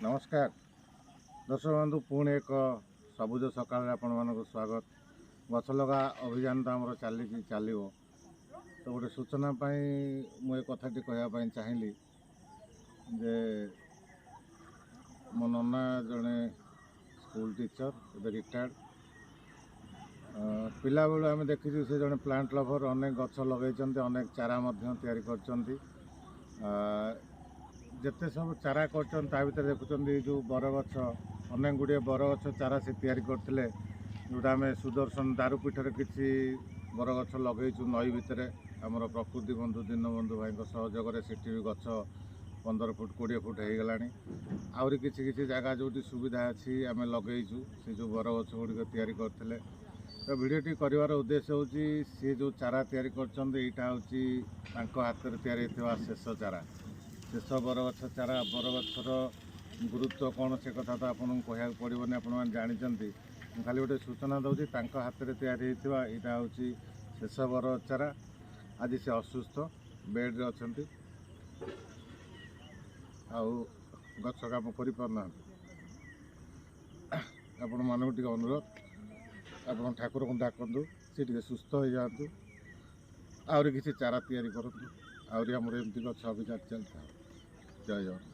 नमस्कार दर्शक बंधु पुणी एक सबुज सकाल आपण मानक स्वागत। गछ लगा अभियान तो आमर चलो तो गोटे सूचना मुझे कथाटी कहवाई चाहिए जे मो नना जड़े स्कूल टीचर ए रिटायर्ड पिला बेलू आम देखी से जड़े प्लांट लभर अनेक गछ लगे अनेक चारा कर जिते सब चारा कर देखुं जो बरगछ अनेक गुड़े बरगछ चारा से करते जोटा आम सुदर्शन दारुपीठर किसी बरगछ लगेचु नई भितर आमर प्रकृति बंधु दीनबंधु भाई सहयोग से भी गछ 15 फुट 20 फुट हो गला आहरी किसी जगह जो सुविधा अच्छी आम लगेचु से जो बरगछ गुड़िक करते तो भिडटी कर उद्देश्य हूँ सी जो चारा या हाथ में शेष चारा शेष बरगछ चारा बरगछर गुरुत्व कौन से कथा तो आपको कहना पड़ोनी आप जानते खाली गोटे सूचना दूसरी हाथ में या हूँ शेष बरगछ चारा आज से असुस्थ बेड्रे अच्छा गछ कम करना आपण मानक टे अनुरोध आप ठाकुर को डाकतु सी सुस्थ हो जातु आहरी किसी चारा तैयारी करूँ आहरी आमर एमती गछ अभियान चलता जय जगन्नाथ।